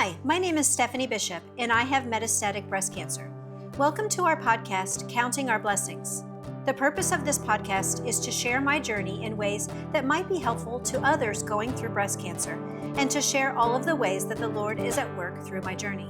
Hi, my name is Steffanie Bishop, and I have metastatic breast cancer. Welcome to our podcast, Counting Our Blessings. The purpose of this podcast is to share my journey in ways that might be helpful to others going through breast cancer, and to share all of the ways that the Lord is at work through my journey.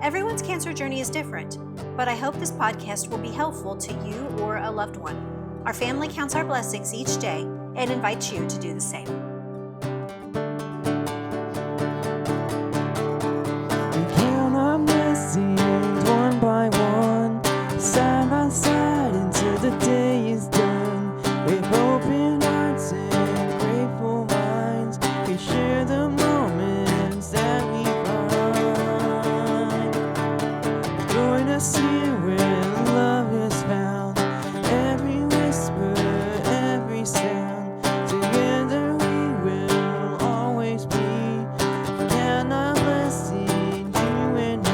Everyone's cancer journey is different, but I hope this podcast will be helpful to you or a loved one. Our family counts our blessings each day and invites you to do the same. One by one, side by side until the day is done. With open hearts and grateful minds, we share the moments that we find. Join us here where love is found. Every whisper, every sound, together we will always be. Count our blessings, you and me.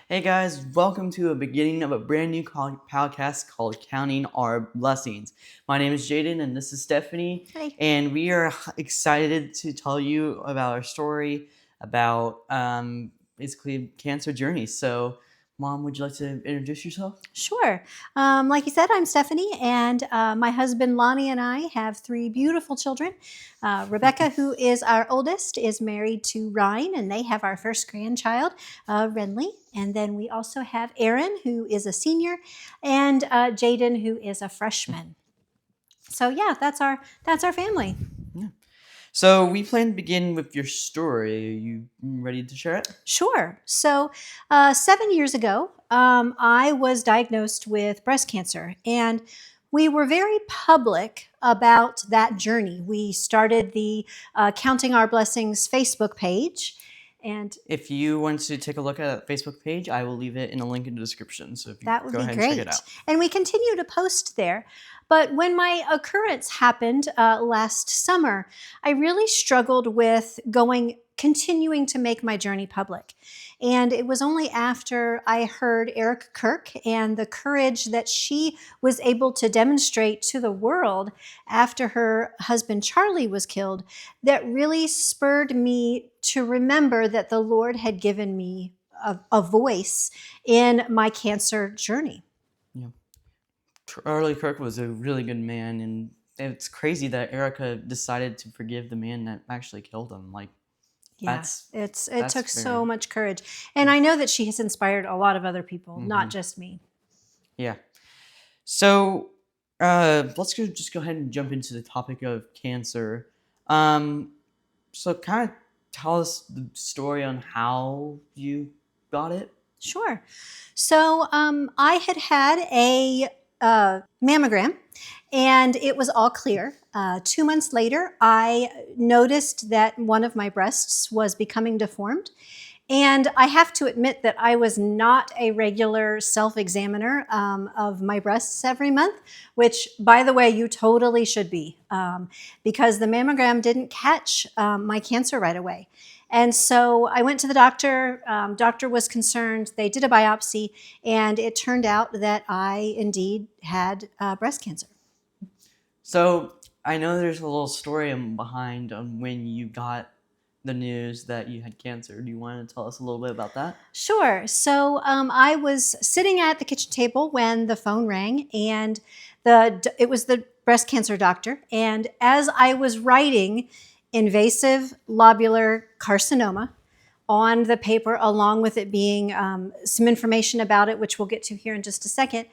Hey guys, welcome to the beginning of a brand new podcast called Counting Our Blessings. My name is Jayden and this is Steffanie. Hi. And we are excited to tell you about our story about basically cancer journey. So, Mom, would you like to introduce yourself? Sure. Like you said, I'm Steffanie, and my husband Lonnie and I have three beautiful children. Rebecca, who is our oldest, is married to Ryan, and they have our first grandchild, Renly. And then we also have Aaron, who is a senior, and Jayden, who is a freshman. So yeah, that's our family. Yeah. So we plan to begin with your story. Are you ready to share it? Sure. So 7 years ago, I was diagnosed with breast cancer, and we were very public about that journey. We started the Counting Our Blessings Facebook page. And if you want to take a look at that Facebook page, I will leave it in a link in the description. So if you that would go be ahead great. and check it out. And we continue to post there. But when my occurrence happened last summer, I really struggled with continuing to make my journey public. And it was only after I heard Eric Kirk and the courage that she was able to demonstrate to the world after her husband Charlie was killed that really spurred me to remember that the Lord had given me a voice in my cancer journey. Yeah. Charlie Kirk was a really good man, and it's crazy that Erica decided to forgive the man that actually killed him. Yeah, that's it took so much courage. And I know that she has inspired a lot of other people, not just me. Yeah. So let's just go ahead and jump into the topic of cancer. So kind of tell us the story on how you got it. Sure. So I had a mammogram, and it was all clear. 2 months later, I noticed that one of my breasts was becoming deformed. And I have to admit that I was not a regular self-examiner of my breasts every month, which, by the way, you totally should be, because the mammogram didn't catch my cancer right away. And so I went to the doctor. Doctor was concerned. They did a biopsy, and it turned out that I indeed had breast cancer. So I know there's a little story behind on when you got the news that you had cancer. Do you want to tell us a little bit about that? Sure. So I was sitting at the kitchen table when the phone rang, and it was the breast cancer doctor. And as I was writing invasive lobular carcinoma on the paper, along with it being some information about it, which we'll get to here in just a second,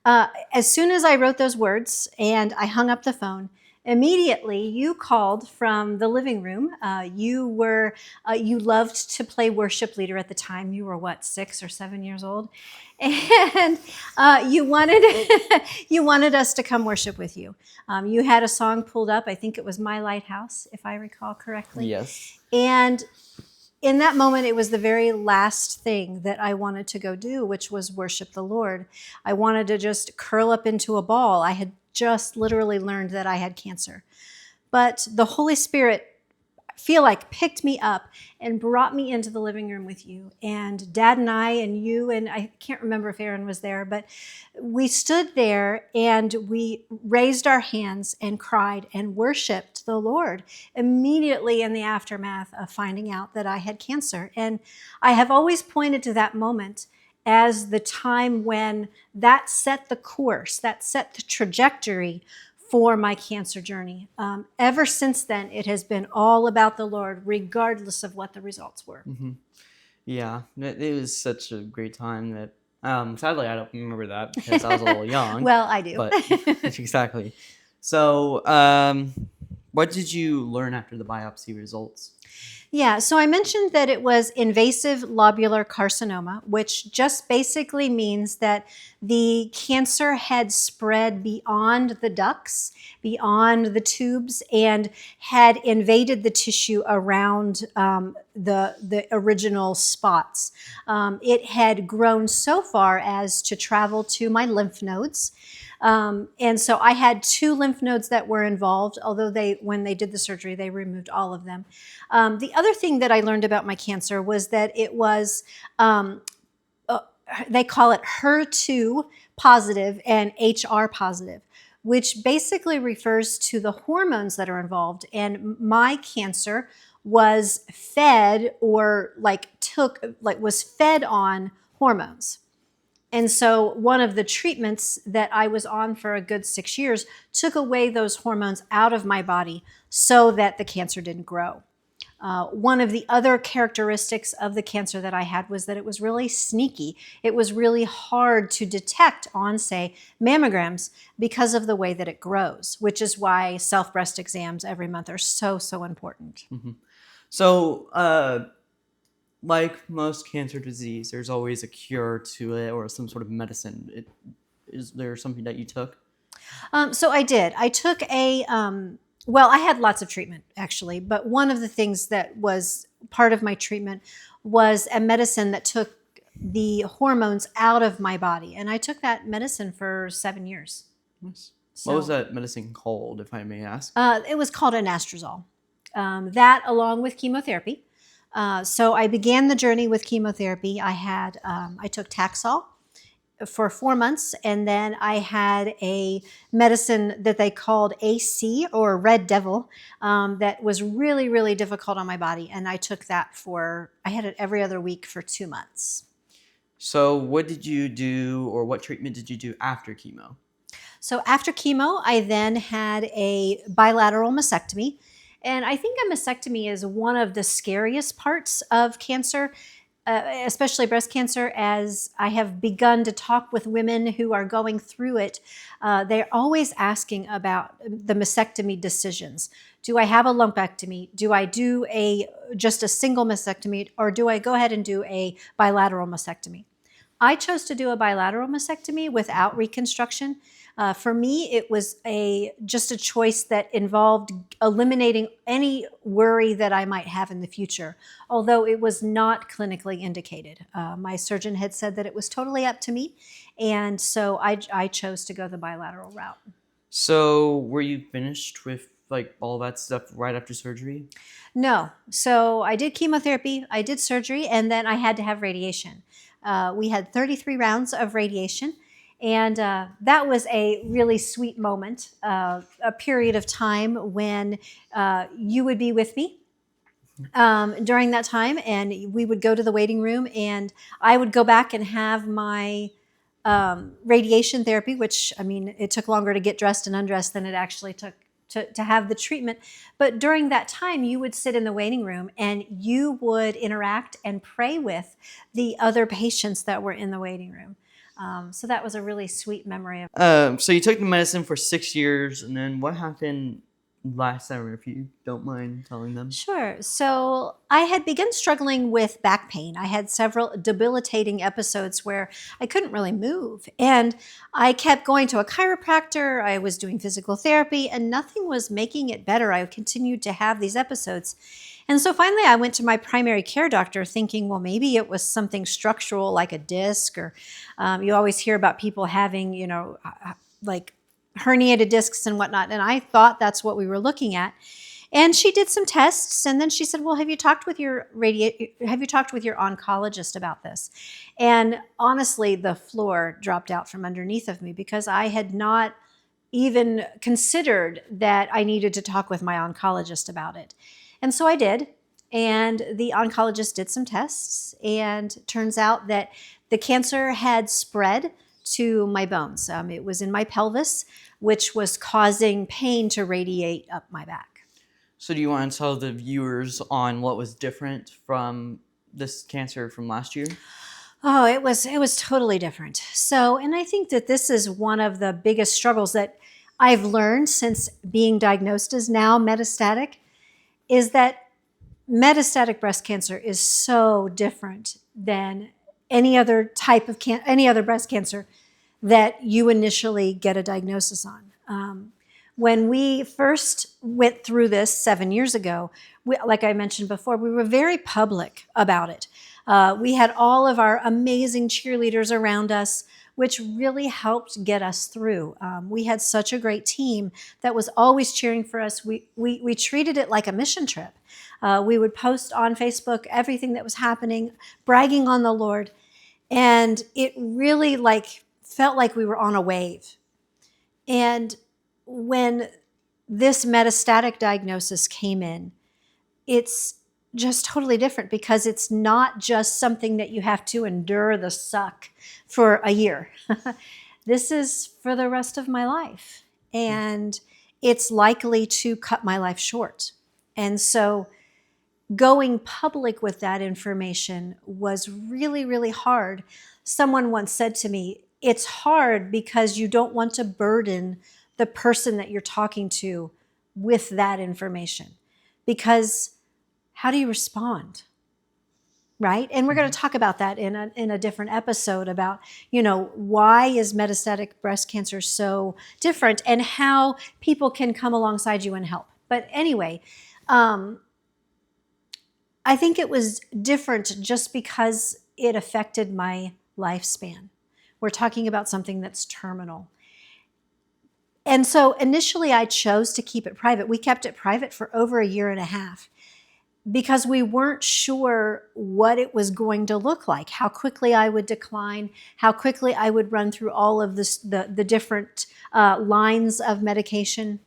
as soon as I wrote those words and I hung up the phone, immediately you called from the living room. You loved to play worship leader at the time. You were what, 6 or 7 years old? And you wanted us to come worship with you. You had a song pulled up. I think it was My Lighthouse, if I recall correctly. Yes. And in that moment, it was the very last thing that I wanted to go do, which was worship the Lord. I wanted to just curl up into a ball. I had just literally learned that I had cancer. But the Holy Spirit feel like picked me up and brought me into the living room with you. And Dad and I and you, and I can't remember if Aaron was there, but we stood there and we raised our hands and cried and worshiped the Lord immediately in the aftermath of finding out that I had cancer. And I have always pointed to that moment as the time when that set the course, that set the trajectory for my cancer journey. Ever since then, it has been all about the Lord, regardless of what the results were. Mm-hmm. Yeah, it was such a great time that sadly I don't remember that because I was a little young. Well, I do. But exactly. So, what did you learn after the biopsy results? Yeah, so I mentioned that it was invasive lobular carcinoma, which just basically means that the cancer had spread beyond the ducts, beyond the tubes, and had invaded the tissue around the original spots. It had grown so far as to travel to my lymph nodes. And so I had 2 lymph nodes that were involved, although when they did the surgery, they removed all of them. The other thing that I learned about my cancer was that it was, they call it HER2 positive and HR positive, which basically refers to the hormones that are involved. And my cancer was fed or was fed on hormones. And so one of the treatments that I was on for a good 6 years took away those hormones out of my body so that the cancer didn't grow. One of the other characteristics of the cancer that I had was that it was really sneaky. It was really hard to detect on, say, mammograms because of the way that it grows, which is why self-breast exams every month are so, so important. Mm-hmm. So, like most cancer disease, there's always a cure to it or some sort of medicine. Is there something that you took? So I did. I took well, I had lots of treatment actually, but one of the things that was part of my treatment was a medicine that took the hormones out of my body. And I took that medicine for 7 years. Nice. So, What was that medicine called, if I may ask? It was called anastrozole. That along with chemotherapy. So I began the journey with chemotherapy. I took Taxol for 4 months, and then I had a medicine that they called AC or Red Devil that was really, really difficult on my body, and I took that I had it every other week for 2 months. So what did you do, or what treatment did you do after chemo? So after chemo, I then had a bilateral mastectomy, and I think a mastectomy is one of the scariest parts of cancer. Especially breast cancer, as I have begun to talk with women who are going through it, they're always asking about the mastectomy decisions. Do I have a lumpectomy? Do I do just a single mastectomy, or do I go ahead and do a bilateral mastectomy? I chose to do a bilateral mastectomy without reconstruction. For me, it was just a choice that involved eliminating any worry that I might have in the future, although it was not clinically indicated. My surgeon had said that it was totally up to me, and so I chose to go the bilateral route. So were you finished with like all that stuff right after surgery? No. So I did chemotherapy, I did surgery, and then I had to have radiation. We had 33 rounds of radiation. And that was a really sweet moment, a period of time when you would be with me during that time, and we would go to the waiting room, and I would go back and have my radiation therapy, which, I mean, it took longer to get dressed and undressed than it actually took to have the treatment. But during that time, you would sit in the waiting room and you would interact and pray with the other patients that were in the waiting room. So that was a really sweet memory. So you took the medicine for 6 years, and then what happened last summer, if you don't mind telling them? Sure. So I had begun struggling with back pain. I had several debilitating episodes where I couldn't really move. And I kept going to a chiropractor. I was doing physical therapy, and nothing was making it better. I continued to have these episodes. And so finally I went to my primary care doctor thinking, well, maybe it was something structural like a disc, or you always hear about people having, like herniated discs and whatnot. And I thought that's what we were looking at. And she did some tests, and then she said, "Well, have you talked with your oncologist about this?" And honestly, the floor dropped out from underneath of me because I had not even considered that I needed to talk with my oncologist about it. And so I did. And the oncologist did some tests, and turns out that the cancer had spread to my bones. It was in my pelvis, which was causing pain to radiate up my back. So do you want to tell the viewers on what was different from this cancer from last year? Oh, it was totally different. So, and I think that this is one of the biggest struggles that I've learned since being diagnosed as now metastatic, is that metastatic breast cancer is so different than any other type of any other breast cancer that you initially get a diagnosis on. When we first went through this 7 years ago, like I mentioned before, we were very public about it. We had all of our amazing cheerleaders around us, which really helped get us through. We had such a great team that was always cheering for us. We treated it like a mission trip. We would post on Facebook everything that was happening, bragging on the Lord, and it really felt like we were on a wave. And when this metastatic diagnosis came in, it's just totally different, because it's not just something that you have to endure the suck for a year. This is for the rest of my life, and it's likely to cut my life short. And so going public with that information was really, really hard. Someone once said to me, it's hard because you don't want to burden the person that you're talking to with that information, because how do you respond? Right? And we're going to talk about that in a different episode about, why is metastatic breast cancer so different and how people can come alongside you and help. But anyway, I think it was different just because it affected my lifespan. We're talking about something that's terminal. And so initially I chose to keep it private. We kept it private for over a year and a half because we weren't sure what it was going to look like, how quickly I would decline, how quickly I would run through all of this, the different lines of medication.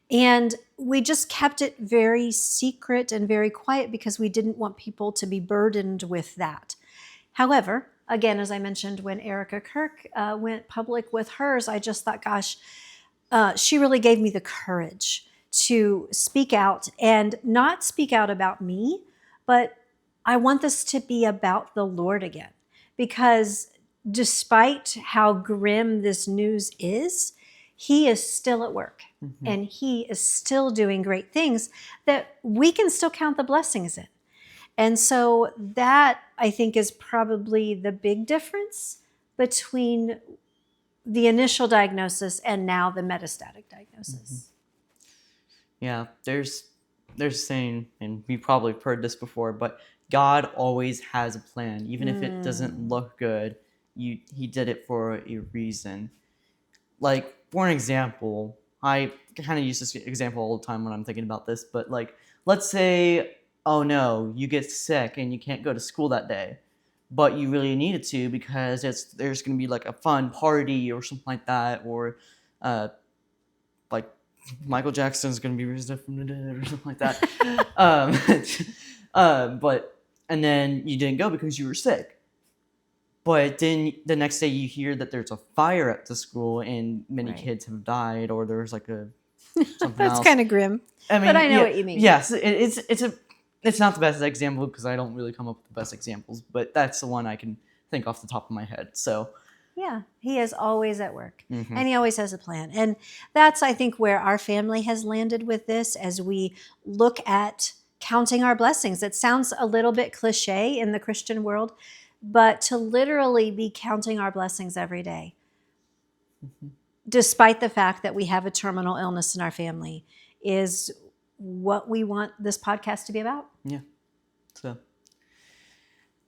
And we just kept it very secret and very quiet because we didn't want people to be burdened with that. However, again, as I mentioned, when Erica Kirk went public with hers, I just thought, gosh, she really gave me the courage to speak out, and not speak out about me, but I want this to be about the Lord again. Because despite how grim this news is, He is still at work, and He is still doing great things that we can still count the blessings in. And so that, I think, is probably the big difference between the initial diagnosis and now the metastatic diagnosis. Yeah, there's a saying, and we probably heard this before, but God always has a plan. Even if it doesn't look good, He did it for a reason. Like, for an example, I kind of use this example all the time when I'm thinking about this, but let's say, oh no, you get sick and you can't go to school that day, but you really needed to because there's going to be like a fun party or something like that, or like Michael Jackson's going to be risen from the dead or something like that. And then you didn't go because you were sick. But then the next day you hear that there's a fire at the school and many kids have died, or there's like something That's else. kind of grim, but I know what you mean. Yes, it's not the best example because I don't really come up with the best examples, but that's the one I can think off the top of my head. So yeah, He is always at work, and He always has a plan. And that's, I think, where our family has landed with this as we look at counting our blessings. It sounds a little bit cliche in the Christian world, but to literally be counting our blessings every day, despite the fact that we have a terminal illness in our family, is what we want this podcast to be about. Yeah.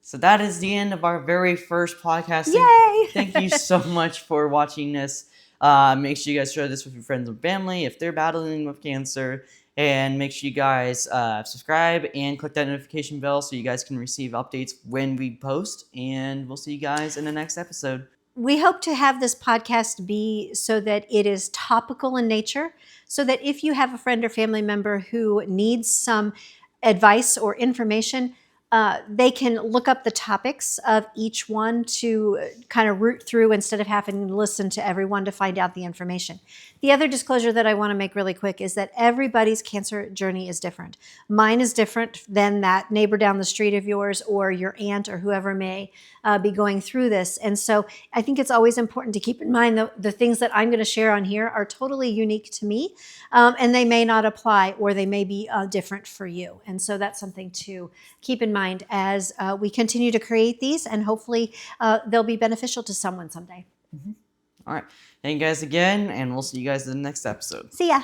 So that is the end of our very first podcast. Yay! Thank you so much for watching this. Make sure you guys share this with your friends and family if they're battling with cancer. And make sure you guys subscribe and click that notification bell so you guys can receive updates when we post. And we'll see you guys in the next episode. We hope to have this podcast be so that it is topical in nature, so that if you have a friend or family member who needs some advice or information, they can look up the topics of each one to kind of root through instead of having to listen to everyone to find out the information. The other disclosure that I want to make really quick is that everybody's cancer journey is different. Mine is different than that neighbor down the street of yours or your aunt or whoever may be going through this. And so I think it's always important to keep in mind the things that I'm going to share on here are totally unique to me, and they may not apply or they may be different for you. And so that's something to keep in mind as we continue to create these, and hopefully they'll be beneficial to someone someday. All right. Thank you guys again, and we'll see you guys in the next episode. See ya.